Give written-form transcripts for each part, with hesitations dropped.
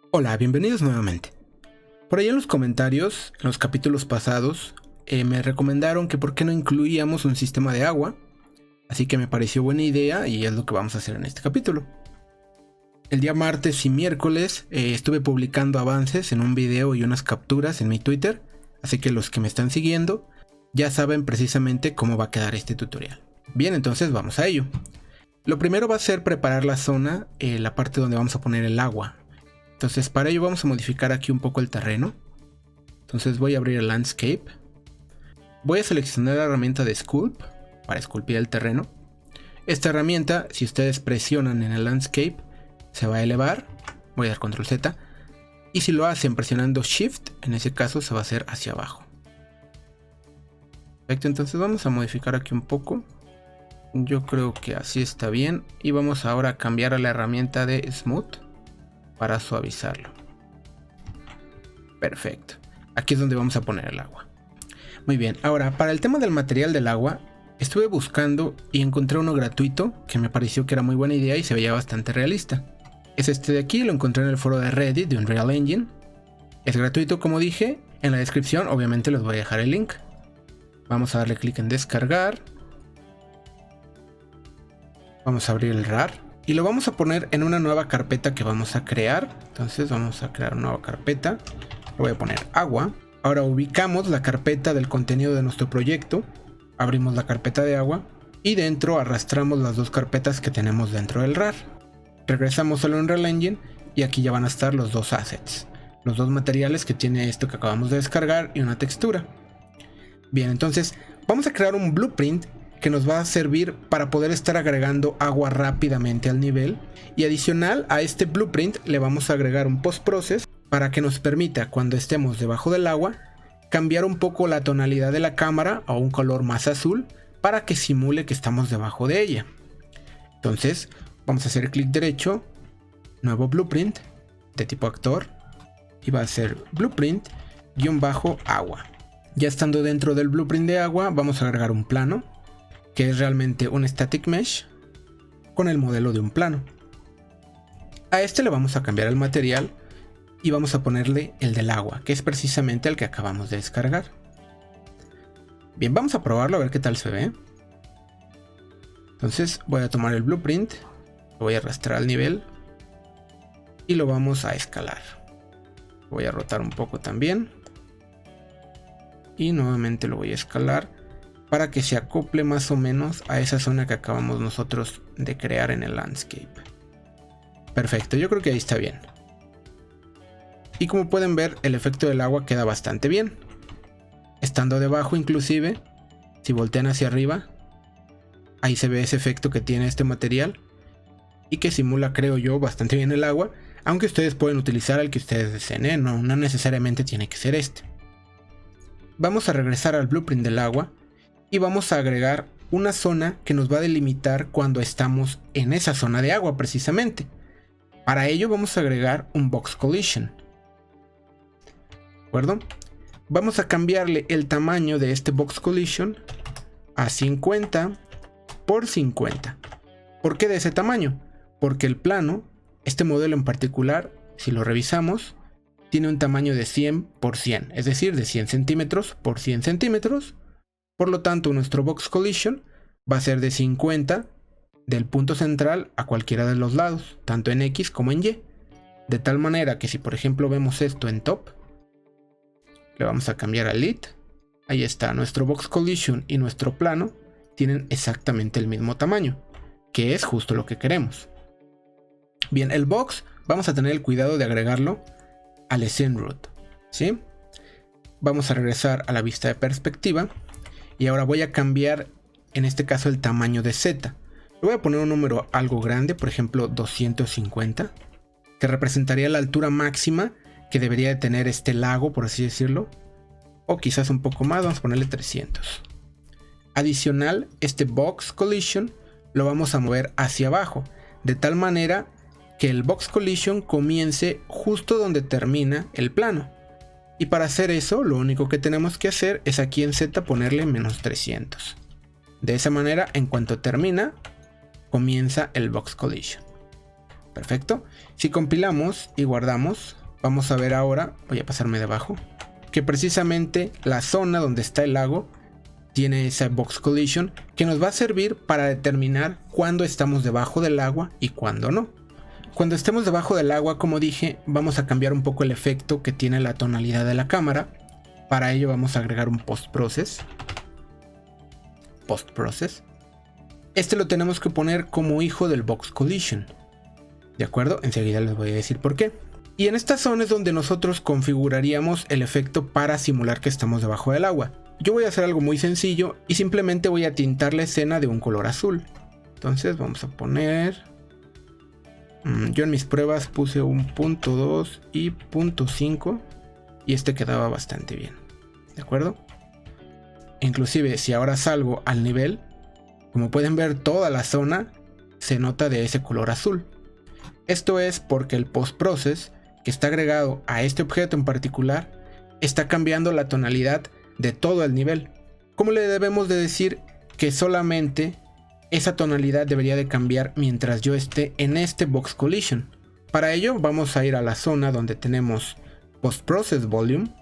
Hola, bienvenidos nuevamente. Por ahí en los comentarios, en los capítulos pasados, me recomendaron que por qué no incluíamos un sistema de agua, así que me pareció buena idea y es lo que vamos a hacer en este capítulo. El día martes y miércoles estuve publicando avances en un video y unas capturas en mi Twitter, así que los que me están siguiendo ya saben precisamente cómo va a quedar este tutorial. Bien, entonces vamos a ello. Lo primero va a ser preparar la zona, la parte donde vamos a poner el agua. Entonces para ello vamos a modificar aquí un poco el terreno. Entonces voy a abrir el Landscape. Voy a seleccionar la herramienta de Sculpt para esculpir el terreno. Esta herramienta, si ustedes presionan en el Landscape, se va a elevar. Voy a dar Control Z. Y si lo hacen presionando Shift, en ese caso se va a hacer hacia abajo. Perfecto, entonces vamos a modificar aquí un poco. Yo creo que así está bien. Y vamos ahora a cambiar a la herramienta de Smooth para suavizarlo. Perfecto. Aquí es donde vamos a poner el agua. Muy bien, ahora para el tema del material del agua, estuve buscando y encontré uno gratuito que me pareció que era muy buena idea y se veía bastante realista. Es este de aquí, lo encontré en el foro de Reddit de Unreal Engine. Es gratuito, como dije. En la descripción obviamente les voy a dejar el link. Vamos a darle clic en descargar. Vamos a abrir el RAR. Y lo vamos a poner en una nueva carpeta que vamos a crear. Entonces vamos a crear una nueva carpeta. Le voy a poner agua. Ahora ubicamos la carpeta del contenido de nuestro proyecto. Abrimos la carpeta de agua. Y dentro arrastramos las dos carpetas que tenemos dentro del RAR. Regresamos al Unreal Engine. Y aquí ya van a estar los dos assets. Los dos materiales que tiene esto que acabamos de descargar y una textura. Bien, entonces vamos a crear un blueprint que nos va a servir para poder estar agregando agua rápidamente al nivel, y adicional a este blueprint le vamos a agregar un post-process para que nos permita, cuando estemos debajo del agua, cambiar un poco la tonalidad de la cámara a un color más azul para que simule que estamos debajo de ella. Entonces vamos a hacer clic derecho, nuevo blueprint de tipo actor, y va a ser blueprint-agua. Ya estando dentro del blueprint de agua, vamos a agregar un plano que es realmente un static mesh con el modelo de un plano. A este le vamos a cambiar el material y vamos a ponerle el del agua, que es precisamente el que acabamos de descargar. Bien, vamos a probarlo a ver qué tal se ve. Entonces voy a tomar el blueprint, lo voy a arrastrar al nivel y lo vamos a escalar. Voy a rotar un poco también y nuevamente lo voy a escalar para que se acople más o menos a esa zona que acabamos nosotros de crear en el landscape. Perfecto, yo creo que ahí está bien. Y como pueden ver, el efecto del agua queda bastante bien. Estando debajo inclusive, si voltean hacia arriba, ahí se ve ese efecto que tiene este material y que simula, creo yo, bastante bien el agua, aunque ustedes pueden utilizar el que ustedes deseen, no necesariamente tiene que ser este. Vamos a regresar al blueprint del agua y vamos a agregar una zona que nos va a delimitar cuando estamos en esa zona de agua precisamente. Para ello vamos a agregar un box collision. ¿De acuerdo? Vamos a cambiarle el tamaño de este box collision a 50 por 50. ¿Por qué de ese tamaño? Porque el plano, este modelo en particular, si lo revisamos, tiene un tamaño de 100 por 100, es decir, de 100 centímetros por 100 centímetros. Por lo tanto, nuestro box collision va a ser de 50 del punto central a cualquiera de los lados, tanto en X como en Y. De tal manera que si por ejemplo vemos esto en top, le vamos a cambiar a lit. Ahí está, nuestro box collision y nuestro plano tienen exactamente el mismo tamaño, que es justo lo que queremos. Bien, el box vamos a tener el cuidado de agregarlo al scene root, ¿sí? Vamos a regresar a la vista de perspectiva. Y ahora voy a cambiar, en este caso, el tamaño de Z. Le voy a poner un número algo grande, por ejemplo 250, que representaría la altura máxima que debería de tener este lago, por así decirlo. O quizás un poco más, vamos a ponerle 300. Adicional, este box collision lo vamos a mover hacia abajo, de tal manera que el box collision comience justo donde termina el plano. Y para hacer eso, lo único que tenemos que hacer es aquí en Z ponerle menos 300. De esa manera, en cuanto termina, comienza el box collision. Perfecto. Si compilamos y guardamos, vamos a ver ahora, voy a pasarme debajo, que precisamente la zona donde está el lago tiene esa box collision que nos va a servir para determinar cuándo estamos debajo del agua y cuándo no. Cuando estemos debajo del agua, como dije, vamos a cambiar un poco el efecto que tiene la tonalidad de la cámara. Para ello vamos a agregar un post-process. Este lo tenemos que poner como hijo del box collision. ¿De acuerdo? Enseguida les voy a decir por qué. Y en esta zona es donde nosotros configuraríamos el efecto para simular que estamos debajo del agua. Yo voy a hacer algo muy sencillo y simplemente voy a tintar la escena de un color azul. Entonces vamos a poner... Yo en mis pruebas puse un .2 y .5 y este quedaba bastante bien. ¿De acuerdo? Inclusive si ahora salgo al nivel, como pueden ver toda la zona se nota de ese color azul. Esto es porque el post-process que está agregado a este objeto en particular está cambiando la tonalidad de todo el nivel. ¿Cómo le debemos de decir que solamente esa tonalidad debería de cambiar mientras yo esté en este box collision? Para ello vamos a ir a la zona donde tenemos post-process volume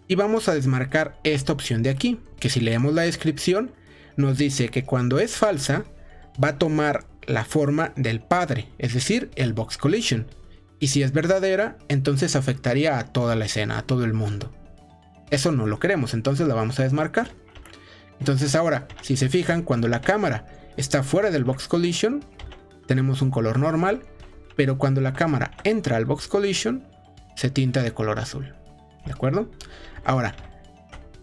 y vamos a desmarcar esta opción de aquí, que si leemos la descripción nos dice que cuando es falsa va a tomar la forma del padre, es decir, el box collision, y si es verdadera entonces afectaría a toda la escena, a todo el mundo. Eso no lo queremos, entonces la vamos a desmarcar. Entonces ahora, si se fijan, cuando la cámara está fuera del box collision tenemos un color normal, pero cuando la cámara entra al box collision se tinta de color azul. ¿De acuerdo? Ahora,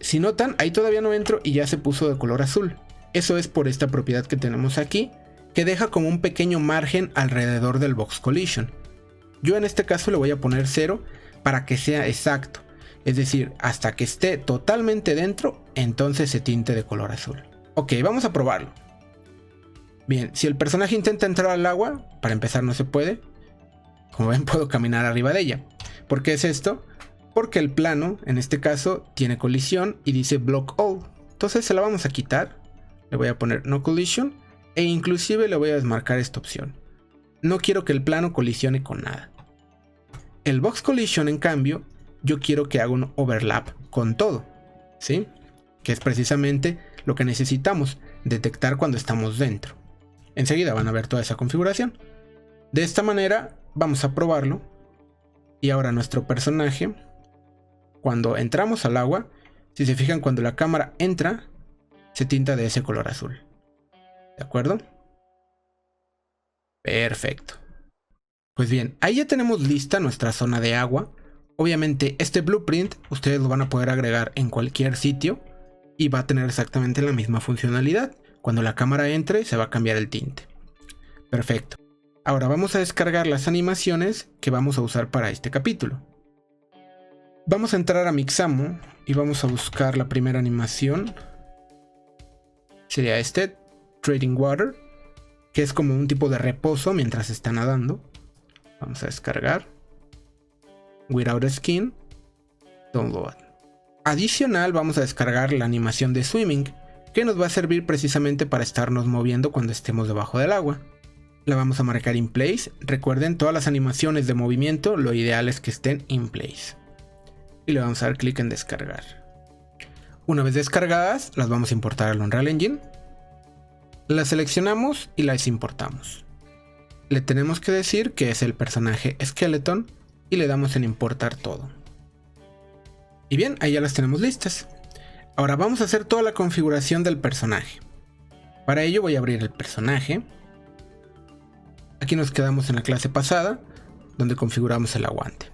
si notan, ahí todavía no entro y ya se puso de color azul. Eso es por esta propiedad que tenemos aquí, que deja como un pequeño margen alrededor del box collision. Yo en este caso le voy a poner 0 para que sea exacto. Es decir, hasta que esté totalmente dentro, entonces se tinte de color azul. Ok, vamos a probarlo. Bien, si el personaje intenta entrar al agua, para empezar no se puede. Como ven, puedo caminar arriba de ella. ¿Por qué es esto? Porque el plano, en este caso, tiene colisión y dice Block All. Entonces se la vamos a quitar. Le voy a poner No Collision e inclusive le voy a desmarcar esta opción. No quiero que el plano colisione con nada. El Box Collision, en cambio, yo quiero que haga un overlap con todo, ¿sí? Que es precisamente lo que necesitamos, detectar cuando estamos dentro. Enseguida van a ver toda esa configuración. De esta manera vamos a probarlo. Y ahora nuestro personaje, cuando entramos al agua, si se fijan, cuando la cámara entra, se tinta de ese color azul. ¿De acuerdo? Perfecto. Pues bien, ahí ya tenemos lista nuestra zona de agua. Obviamente este blueprint ustedes lo van a poder agregar en cualquier sitio y va a tener exactamente la misma funcionalidad. Cuando la cámara entre se va a cambiar el tinte. Perfecto. Ahora vamos a descargar las animaciones que vamos a usar para este capítulo. Vamos a entrar a Mixamo y vamos a buscar la primera animación. Sería este, Trading Water, que es como un tipo de reposo mientras está nadando. Vamos a descargar. Without Skin, Download. Adicional vamos a descargar la animación de Swimming, que nos va a servir precisamente para estarnos moviendo cuando estemos debajo del agua. La vamos a marcar in place. Recuerden, todas las animaciones de movimiento lo ideal es que estén in place. Y le vamos a dar clic en descargar. Una vez descargadas, las vamos a importar al Unreal Engine. Las seleccionamos y las importamos. Le tenemos que decir que es el personaje Skeleton y le damos en importar todo. Y bien, ahí ya las tenemos listas. Ahora vamos a hacer toda la configuración del personaje. Para ello voy a abrir el personaje. Aquí nos quedamos en la clase pasada, donde configuramos el aguante.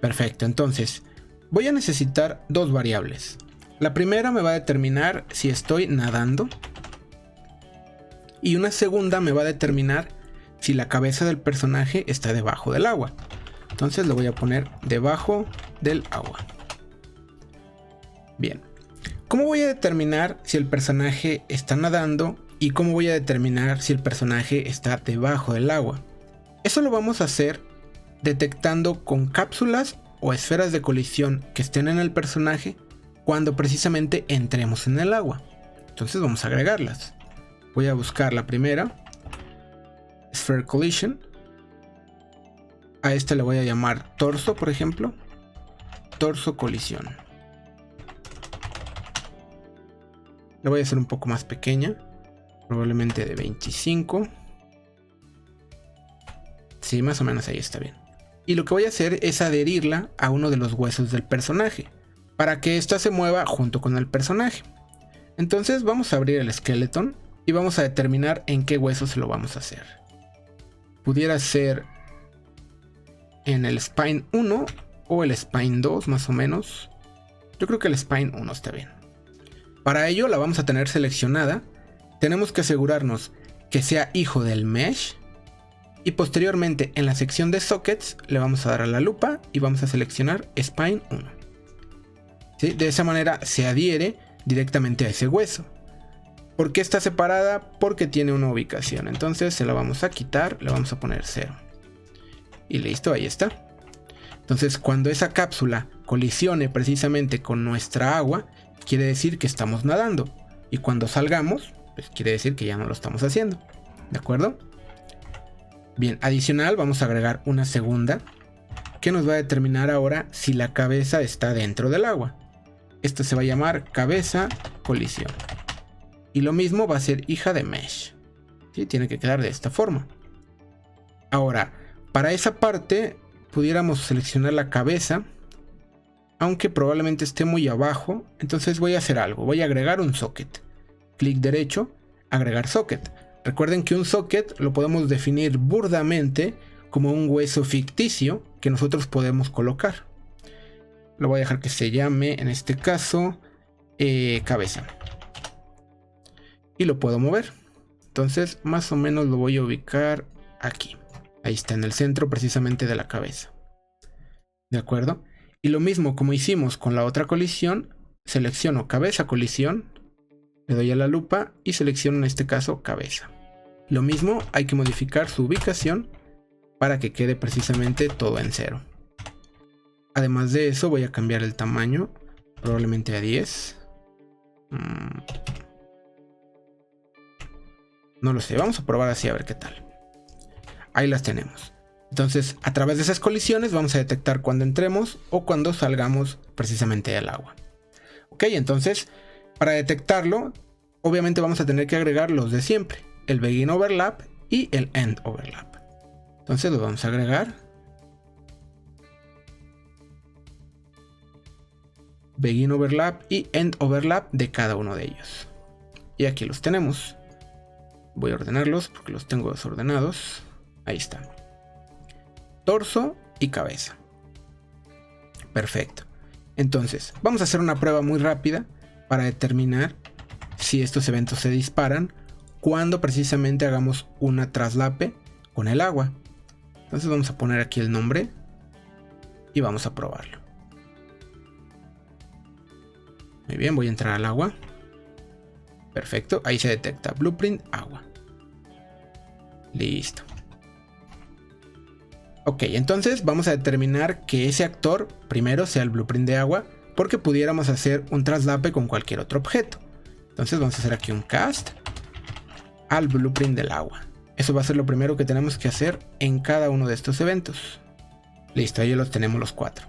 Perfecto, entonces voy a necesitar dos variables. La primera me va a determinar si estoy nadando. Y una segunda me va a determinar si la cabeza del personaje está debajo del agua. Entonces lo voy a poner debajo del agua. Bien. ¿Cómo voy a determinar si el personaje está nadando y cómo voy a determinar si el personaje está debajo del agua? Eso lo vamos a hacer detectando con cápsulas o esferas de colisión que estén en el personaje cuando precisamente entremos en el agua. Entonces vamos a agregarlas. Voy a buscar la primera, Sphere Collision. A este le voy a llamar torso, por ejemplo. Torso colisión. La voy a hacer un poco más pequeña. Probablemente de 25. Sí, más o menos ahí está bien. Y lo que voy a hacer es adherirla a uno de los huesos del personaje, para que ésta se mueva junto con el personaje. Entonces vamos a abrir el skeleton y vamos a determinar en qué hueso se lo vamos a hacer. Pudiera ser en el Spine 1 o el Spine 2 más o menos. Yo creo que el Spine 1 está bien. Para ello la vamos a tener seleccionada. Tenemos que asegurarnos que sea hijo del mesh. Y posteriormente en la sección de sockets le vamos a dar a la lupa y vamos a seleccionar Spine 1. ¿Sí? De esa manera se adhiere directamente a ese hueso. ¿Por qué está separada? Porque tiene una ubicación. Entonces se la vamos a quitar, le vamos a poner 0. Y listo, ahí está. Entonces cuando esa cápsula colisione precisamente con nuestra agua, quiere decir que estamos nadando. Y cuando salgamos, pues quiere decir que ya no lo estamos haciendo. ¿De acuerdo? Bien, adicional vamos a agregar una segunda que nos va a determinar ahora si la cabeza está dentro del agua. Esto se va a llamar cabeza colisión. Y lo mismo va a ser hija de mesh. ¿Sí? Tiene que quedar de esta forma. Ahora, para esa parte pudiéramos seleccionar la cabeza, aunque probablemente esté muy abajo. Entonces voy a hacer algo, voy a agregar un socket. Clic derecho, agregar socket. Recuerden que un socket lo podemos definir burdamente como un hueso ficticio que nosotros podemos colocar. Lo voy a dejar que se llame, en este caso, cabeza. Y lo puedo mover. Entonces, más o menos lo voy a ubicar aquí. Ahí está, en el centro precisamente de la cabeza. ¿De acuerdo? Y lo mismo como hicimos con la otra colisión, selecciono cabeza colisión, le doy a la lupa y selecciono en este caso cabeza. Lo mismo, hay que modificar su ubicación para que quede precisamente todo en 0. Además de eso voy a cambiar el tamaño, probablemente a 10. No lo sé, vamos a probar así a ver qué tal. Ahí las tenemos. Entonces, a través de esas colisiones vamos a detectar cuando entremos o cuando salgamos precisamente del agua. Ok, entonces, para detectarlo, obviamente vamos a tener que agregar los de siempre. El Begin Overlap y el End Overlap. Entonces los vamos a agregar. Begin Overlap y End Overlap de cada uno de ellos. Y aquí los tenemos. Voy a ordenarlos porque los tengo desordenados. Ahí están. Torso y cabeza. Perfecto. Entonces, vamos a hacer una prueba muy rápida para determinar si estos eventos se disparan cuando precisamente hagamos una traslape con el agua. Entonces vamos a poner aquí el nombre y vamos a probarlo. Muy bien, voy a entrar al agua. Perfecto, ahí se detecta blueprint agua. Listo. Ok, entonces vamos a determinar que ese actor primero sea el blueprint de agua, porque pudiéramos hacer un traslape con cualquier otro objeto. Entonces vamos a hacer aquí un cast al blueprint del agua. Eso va a ser lo primero que tenemos que hacer en cada uno de estos eventos. Listo, ahí los tenemos los 4.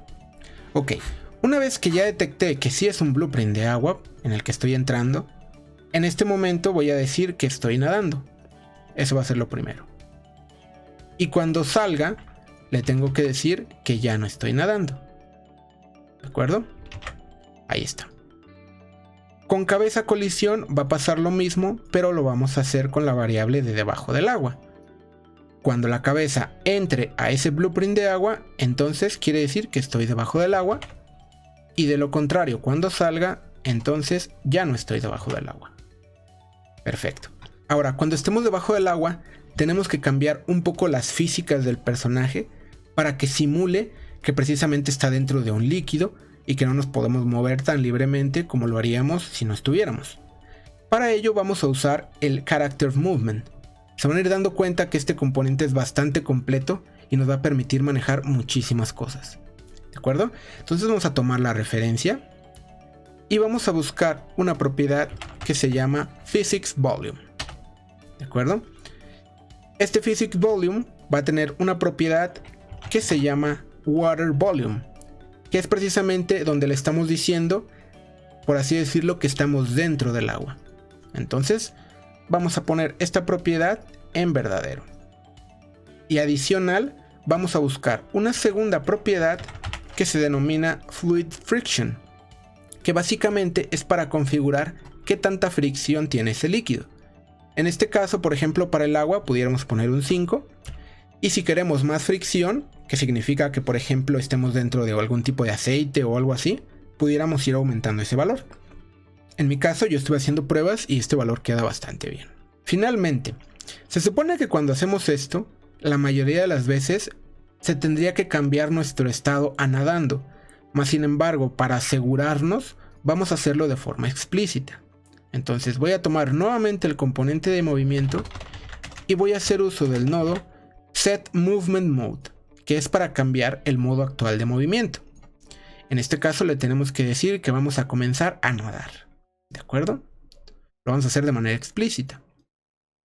Ok, una vez que ya detecté que sí es un blueprint de agua en el que estoy entrando, en este momento voy a decir que estoy nadando. Eso va a ser lo primero. Y cuando salga, le tengo que decir que ya no estoy nadando. ¿De acuerdo? Ahí está. Con cabeza colisión va a pasar lo mismo, pero lo vamos a hacer con la variable de debajo del agua. Cuando la cabeza entre a ese blueprint de agua, entonces quiere decir que estoy debajo del agua. Y de lo contrario, cuando salga, entonces ya no estoy debajo del agua. Perfecto. Ahora, cuando estemos debajo del agua, tenemos que cambiar un poco las físicas del personaje para que simule que precisamente está dentro de un líquido y que no nos podemos mover tan libremente como lo haríamos si no estuviéramos. Para ello vamos a usar el Character Movement. Se van a ir dando cuenta que este componente es bastante completo y nos va a permitir manejar muchísimas cosas. ¿De acuerdo? Entonces vamos a tomar la referencia y vamos a buscar una propiedad que se llama Physics Volume. ¿De acuerdo? Este Physics Volume va a tener una propiedad que se llama Water Volume, que es precisamente donde le estamos diciendo, por así decirlo, que estamos dentro del agua. Entonces vamos a poner esta propiedad en verdadero. Y adicional, vamos a buscar una segunda propiedad que se denomina Fluid Friction, que básicamente es para configurar qué tanta fricción tiene ese líquido. En este caso, por ejemplo, para el agua pudiéramos poner un 5. Y si queremos más fricción, que significa que por ejemplo estemos dentro de algún tipo de aceite o algo así, pudiéramos ir aumentando ese valor. En mi caso yo estuve haciendo pruebas y este valor queda bastante bien. Finalmente, se supone que cuando hacemos esto, la mayoría de las veces se tendría que cambiar nuestro estado a nadando, mas sin embargo, para asegurarnos, vamos a hacerlo de forma explícita. Entonces voy a tomar nuevamente el componente de movimiento y voy a hacer uso del nodo Set Movement Mode, que es para cambiar el modo actual de movimiento. En este caso le tenemos que decir que vamos a comenzar a nadar, ¿de acuerdo? Lo vamos a hacer de manera explícita.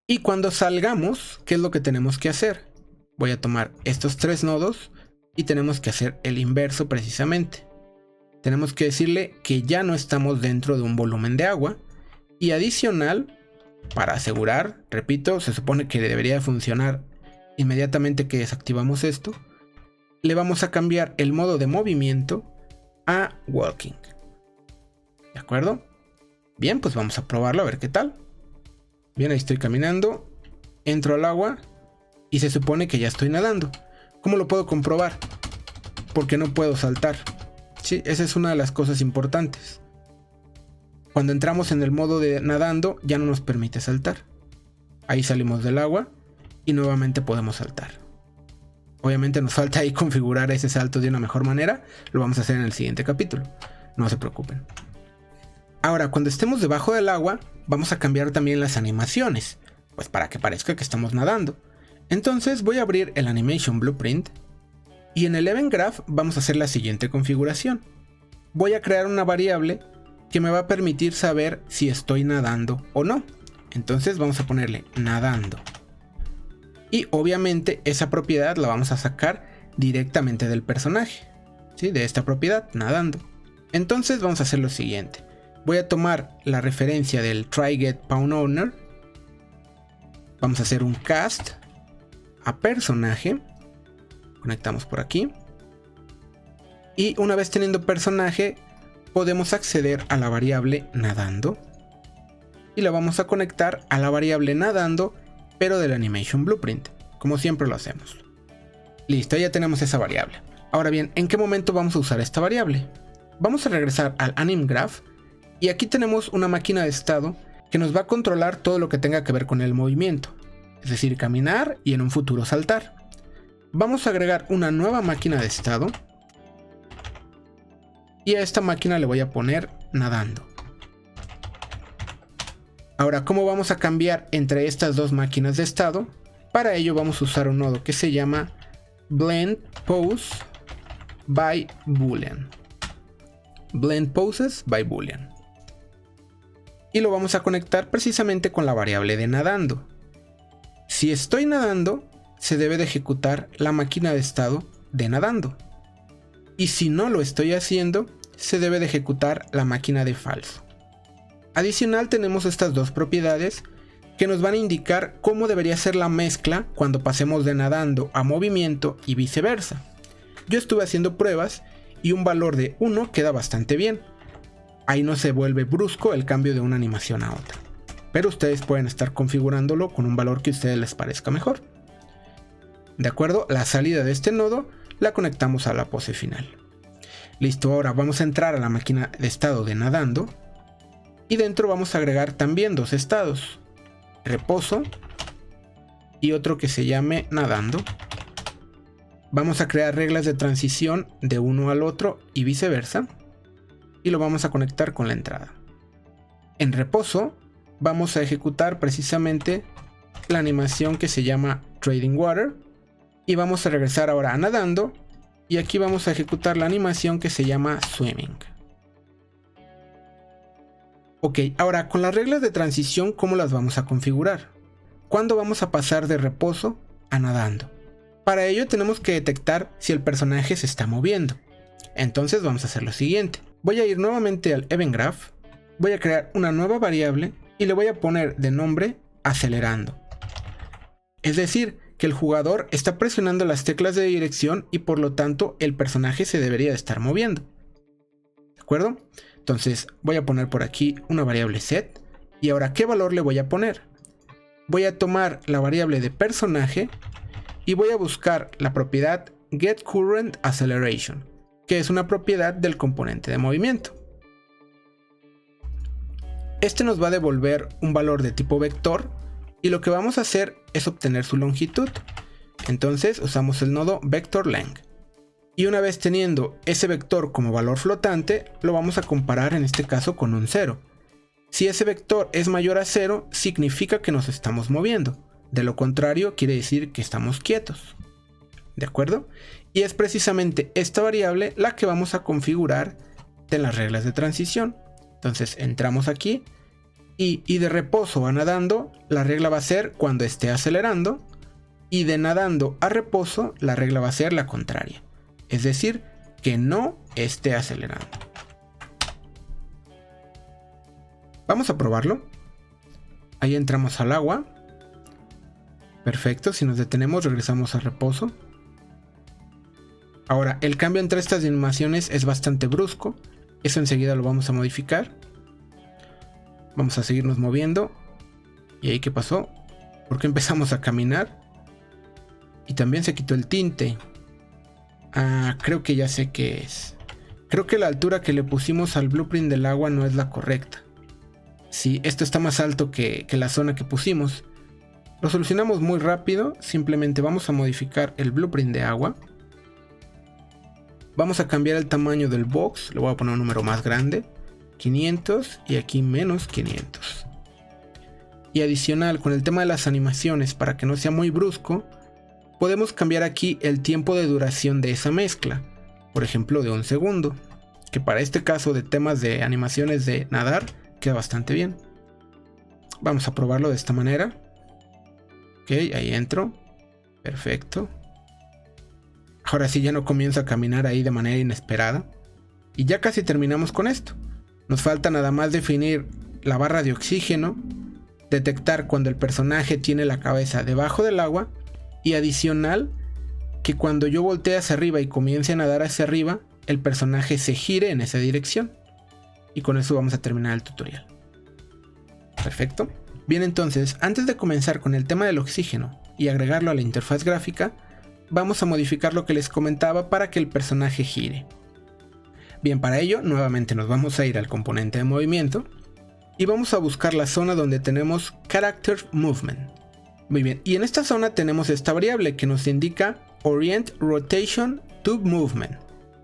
Y cuando salgamos, ¿qué es lo que tenemos que hacer? Voy a tomar estos 3 nodos y tenemos que hacer el inverso precisamente. Tenemos que decirle que ya no estamos dentro de un volumen de agua y adicional, para asegurar, repito, se supone que debería funcionar inmediatamente que desactivamos esto, le vamos a cambiar el modo de movimiento a walking. ¿De acuerdo? Bien, pues vamos a probarlo a ver qué tal. Bien, ahí estoy caminando, entro al agua y se supone que ya estoy nadando. ¿Cómo lo puedo comprobar? Porque no puedo saltar. Sí, esa es una de las cosas importantes. Cuando entramos en el modo de nadando ya no nos permite saltar. Ahí salimos del agua y nuevamente podemos saltar. Obviamente nos falta ahí configurar ese salto de una mejor manera. Lo vamos a hacer en el siguiente capítulo. No se preocupen. Ahora, cuando estemos debajo del agua, vamos a cambiar también las animaciones, pues para que parezca que estamos nadando. Entonces voy a abrir el Animation Blueprint y en el Event Graph vamos a hacer la siguiente configuración. Voy a crear una variable que me va a permitir saber si estoy nadando o no. Entonces vamos a ponerle nadando. Y obviamente esa propiedad la vamos a sacar directamente del personaje, ¿sí? De esta propiedad, nadando. Entonces vamos a hacer lo siguiente. Voy a tomar la referencia del try_get_pawn_owner. Vamos a hacer un cast a personaje. Conectamos por aquí. Y una vez teniendo personaje, podemos acceder a la variable nadando. Y la vamos a conectar a la variable nadando, pero del Animation Blueprint, como siempre lo hacemos. Listo, ya tenemos esa variable. Ahora bien, ¿en qué momento vamos a usar esta variable? Vamos a regresar al Anim Graph y aquí tenemos una máquina de estado que nos va a controlar todo lo que tenga que ver con el movimiento, es decir, caminar y en un futuro saltar. Vamos a agregar una nueva máquina de estado y a esta máquina le voy a poner nadando. Ahora, ¿cómo vamos a cambiar entre estas dos máquinas de estado? Para ello vamos a usar un nodo que se llama Blend Pose by Boolean. Blend Poses by Boolean. Y lo vamos a conectar precisamente con la variable de nadando. Si estoy nadando, se debe de ejecutar la máquina de estado de nadando. Y si no lo estoy haciendo, se debe de ejecutar la máquina de falso. Adicional tenemos estas dos propiedades que nos van a indicar cómo debería ser la mezcla cuando pasemos de nadando a movimiento y viceversa. Yo estuve haciendo pruebas y un valor de 1 queda bastante bien. Ahí no se vuelve brusco el cambio de una animación a otra. Pero ustedes pueden estar configurándolo con un valor que a ustedes les parezca mejor. De acuerdo, la salida de este nodo la conectamos a la pose final. Listo, ahora vamos a entrar a la máquina de estado de nadando. Y dentro vamos a agregar también dos estados. Reposo y otro que se llame nadando. Vamos a crear reglas de transición de uno al otro y viceversa. Y lo vamos a conectar con la entrada. En reposo vamos a ejecutar precisamente la animación que se llama Trading Water. Y vamos a regresar ahora a nadando. Y aquí vamos a ejecutar la animación que se llama Swimming. Ok, ahora con las reglas de transición, ¿cómo las vamos a configurar? ¿Cuándo vamos a pasar de reposo a nadando? Para ello tenemos que detectar si el personaje se está moviendo. Entonces vamos a hacer lo siguiente. Voy a ir nuevamente al Event Graph, voy a crear una nueva variable y le voy a poner de nombre acelerando. Es decir, que el jugador está presionando las teclas de dirección y por lo tanto el personaje se debería de estar moviendo. ¿De acuerdo? Entonces voy a poner por aquí una variable set. Y ahora, ¿qué valor le voy a poner? Voy a tomar la variable de personaje y voy a buscar la propiedad getCurrentAcceleration, que es una propiedad del componente de movimiento. Este nos va a devolver un valor de tipo vector y lo que vamos a hacer es obtener su longitud. Entonces usamos el nodo vectorLength. Y una vez teniendo ese vector como valor flotante, lo vamos a comparar en este caso con un 0. Si ese vector es mayor a 0, significa que nos estamos moviendo. De lo contrario, quiere decir que estamos quietos. ¿De acuerdo? Y es precisamente esta variable la que vamos a configurar en las reglas de transición. Entonces entramos aquí y de reposo a nadando, la regla va a ser cuando esté acelerando. Y de nadando a reposo, la regla va a ser la contraria. Es decir, que no esté acelerando. Vamos a probarlo. Ahí entramos al agua. Perfecto, si nos detenemos regresamos a reposo. Ahora, el cambio entre estas animaciones es bastante brusco. Eso enseguida lo vamos a modificar. Vamos a seguirnos moviendo. ¿Y ahí qué pasó? ¿Por qué empezamos a caminar? Y también se quitó el tinte. Creo que ya sé qué es. Creo que la altura que le pusimos al blueprint del agua no es la correcta. Sí, esto está más alto que la zona que pusimos. Lo solucionamos muy rápido. Simplemente vamos a modificar el blueprint de agua. Vamos a cambiar el tamaño del box. Le voy a poner un número más grande. 500 y aquí menos 500. Y adicional, con el tema de las animaciones, para que no sea muy brusco, podemos cambiar aquí el tiempo de duración de esa mezcla. Por ejemplo, de 1 segundo. Que para este caso de temas de animaciones de nadar, queda bastante bien. Vamos a probarlo de esta manera. Ok, ahí entro. Perfecto. Ahora sí ya no comienzo a caminar ahí de manera inesperada. Y ya casi terminamos con esto. Nos falta nada más definir la barra de oxígeno, detectar cuando el personaje tiene la cabeza debajo del agua y adicional que cuando yo voltee hacia arriba y comience a nadar hacia arriba, el personaje se gire en esa dirección. Y con eso vamos a terminar el tutorial. Perfecto. Bien, entonces, antes de comenzar con el tema del oxígeno y agregarlo a la interfaz gráfica, vamos a modificar lo que les comentaba para que el personaje gire. Bien, para ello, nuevamente nos vamos a ir al componente de movimiento y vamos a buscar la zona donde tenemos Character Movement. Muy bien, y en esta zona tenemos esta variable que nos indica Orient Rotation to Movement,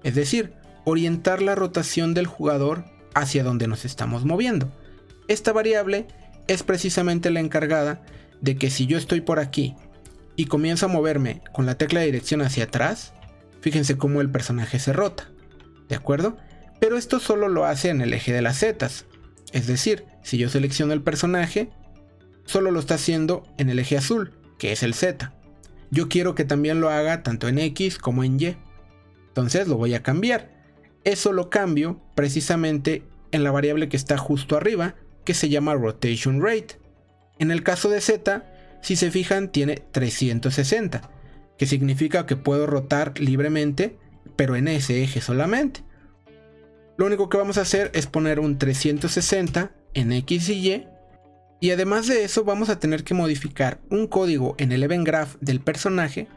es decir, orientar la rotación del jugador hacia donde nos estamos moviendo. Esta variable es precisamente la encargada de que si yo estoy por aquí y comienzo a moverme con la tecla de dirección hacia atrás, fíjense cómo el personaje se rota, ¿de acuerdo? Pero esto solo lo hace en el eje de las zetas, es decir, si yo selecciono el personaje, solo lo está haciendo en el eje azul, que es el Z. Yo quiero que también lo haga tanto en X como en Y, entonces lo voy a cambiar. Eso lo cambio precisamente en la variable que está justo arriba, que se llama Rotation Rate. En el caso de Z, si se fijan, tiene 360, que significa que puedo rotar libremente, pero en ese eje solamente. Lo único que vamos a hacer es poner un 360 en X y Y además de eso vamos a tener que modificar un código en el Event Graph del personaje,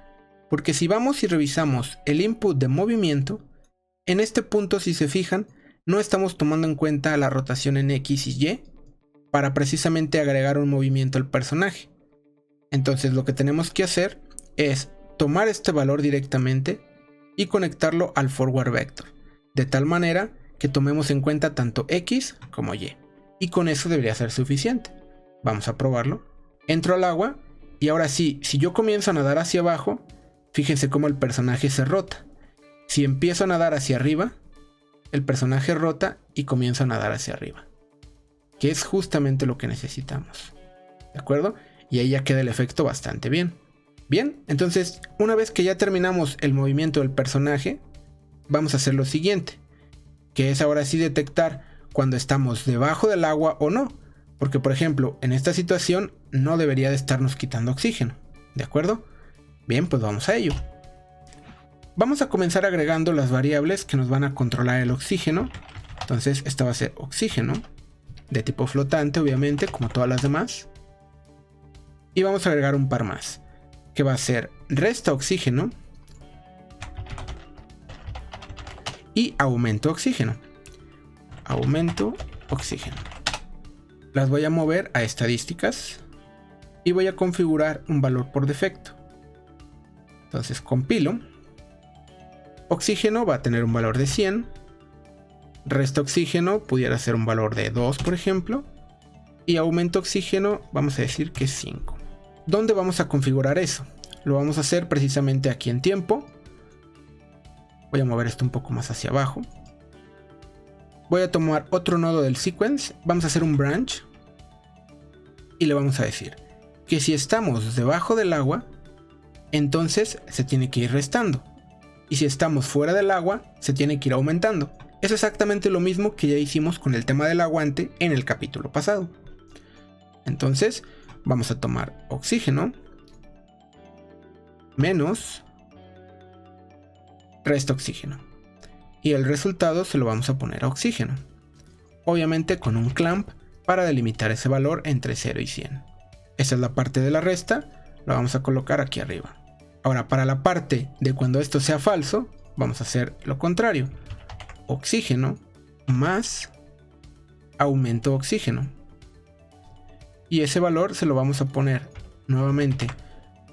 porque si vamos y revisamos el input de movimiento, en este punto, si se fijan, no estamos tomando en cuenta la rotación en X y Y para precisamente agregar un movimiento al personaje. Entonces lo que tenemos que hacer es tomar este valor directamente y conectarlo al forward vector, de tal manera que tomemos en cuenta tanto X como Y. Y con eso debería ser suficiente. Vamos a probarlo. Entro al agua y ahora sí, si yo comienzo a nadar hacia abajo, fíjense cómo el personaje se rota. Si empiezo a nadar hacia arriba, el personaje rota y comienzo a nadar hacia arriba, que es justamente lo que necesitamos. ¿De acuerdo? Y ahí ya queda el efecto bastante bien. Bien, entonces una vez que ya terminamos el movimiento del personaje, vamos a hacer lo siguiente, que es ahora sí detectar cuando estamos debajo del agua o no, porque por ejemplo en esta situación no debería de estarnos quitando oxígeno, ¿de acuerdo? Bien, pues vamos a ello. Vamos a comenzar agregando las variables que nos van a controlar el oxígeno. Entonces esta va a ser oxígeno, de tipo flotante obviamente, como todas las demás. Y vamos a agregar un par más, que va a ser resta oxígeno y aumento oxígeno. Aumento oxígeno. Las voy a mover a estadísticas y voy a configurar un valor por defecto. Entonces compilo. Oxígeno va a tener un valor de 100. Resta oxígeno pudiera ser un valor de 2, por ejemplo. Y aumento oxígeno vamos a decir que es 5. ¿Dónde vamos a configurar eso? Lo vamos a hacer precisamente aquí en tiempo. Voy a mover esto un poco más hacia abajo. Voy a tomar otro nodo del sequence. Vamos a hacer un branch. Y le vamos a decir que si estamos debajo del agua, entonces se tiene que ir restando. Y si estamos fuera del agua, se tiene que ir aumentando. Es exactamente lo mismo que ya hicimos con el tema del aguante en el capítulo pasado. Entonces, vamos a tomar oxígeno menos resta oxígeno. Y el resultado se lo vamos a poner a oxígeno. Obviamente con un clamp para delimitar ese valor entre 0 y 100. Esa es la parte de la resta, la vamos a colocar aquí arriba. Ahora, para la parte de cuando esto sea falso, vamos a hacer lo contrario. Oxígeno más aumento oxígeno. Y ese valor se lo vamos a poner nuevamente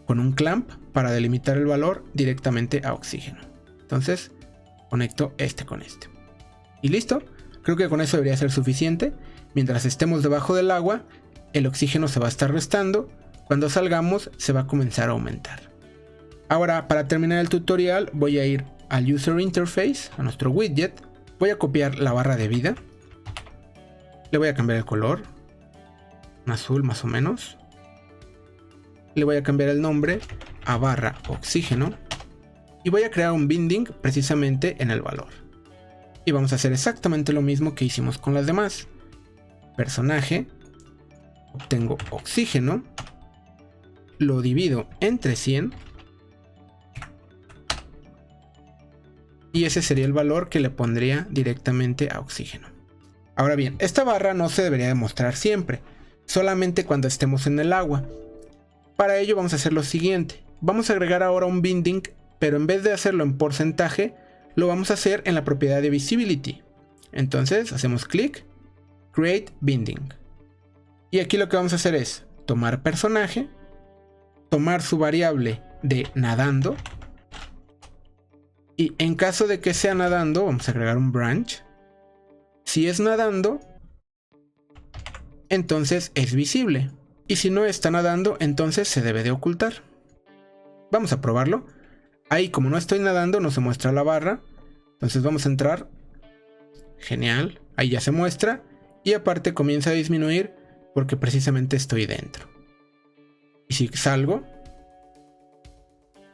con un clamp para delimitar el valor directamente a oxígeno. Entonces, conecto este con este. Y listo. Creo que con eso debería ser suficiente. Mientras estemos debajo del agua, el oxígeno se va a estar restando. Cuando salgamos, se va a comenzar a aumentar. Ahora, para terminar el tutorial, voy a ir al User Interface, a nuestro widget. Voy a copiar la barra de vida. Le voy a cambiar el color. Un azul más o menos. Le voy a cambiar el nombre a barra oxígeno. Y voy a crear un binding precisamente en el valor. Y vamos a hacer exactamente lo mismo que hicimos con las demás. Personaje. Obtengo oxígeno. Lo divido entre 100. Y ese sería el valor que le pondría directamente a oxígeno. Ahora bien, esta barra no se debería de mostrar siempre, solamente cuando estemos en el agua. Para ello vamos a hacer lo siguiente. Vamos a agregar ahora un binding, pero en vez de hacerlo en porcentaje, lo vamos a hacer en la propiedad de visibility. Entonces hacemos clic, create binding. Y aquí lo que vamos a hacer es tomar personaje, tomar su variable de nadando. Y en caso de que sea nadando, vamos a agregar un branch. Si es nadando, entonces es visible. Y si no está nadando, entonces se debe de ocultar. Vamos a probarlo. Ahí, como no estoy nadando, no se muestra la barra. Entonces vamos a entrar. Genial. Ahí ya se muestra. Y aparte comienza a disminuir porque precisamente estoy dentro. Y si salgo,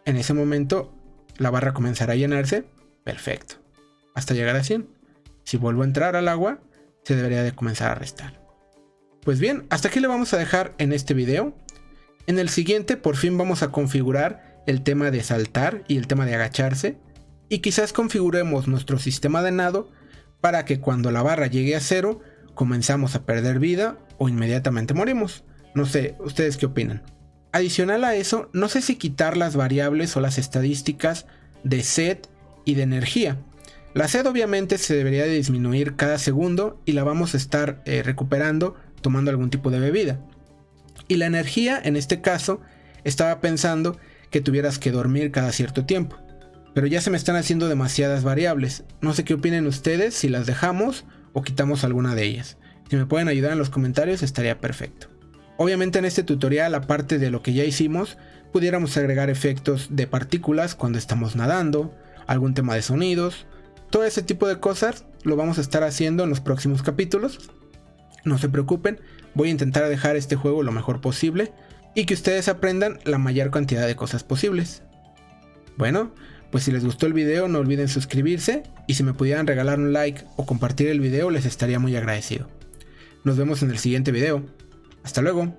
en ese momento la barra comenzará a llenarse, perfecto, hasta llegar a 100. Si vuelvo a entrar al agua, se debería de comenzar a restar. Pues bien, hasta aquí le vamos a dejar en este video. En el siguiente por fin vamos a configurar el tema de saltar y el tema de agacharse. Y quizás configuremos nuestro sistema de nado para que cuando la barra llegue a 0, comenzamos a perder vida o inmediatamente morimos. No sé, ¿ustedes qué opinan? Adicional a eso, no sé si quitar las variables o las estadísticas de sed y de energía. La sed obviamente se debería de disminuir cada segundo y la vamos a estar recuperando tomando algún tipo de bebida. Y la energía, en este caso, estaba pensando que tuvieras que dormir cada cierto tiempo. Pero ya se me están haciendo demasiadas variables. No sé qué opinen ustedes, si las dejamos o quitamos alguna de ellas. Si me pueden ayudar en los comentarios estaría perfecto. Obviamente en este tutorial, aparte de lo que ya hicimos, pudiéramos agregar efectos de partículas cuando estamos nadando, algún tema de sonidos, todo ese tipo de cosas lo vamos a estar haciendo en los próximos capítulos. No se preocupen, voy a intentar dejar este juego lo mejor posible. y que ustedes aprendan la mayor cantidad de cosas posibles. Bueno, pues si les gustó el video no olviden suscribirse y si me pudieran regalar un like o compartir el video les estaría muy agradecido. Nos vemos en el siguiente video. Hasta luego.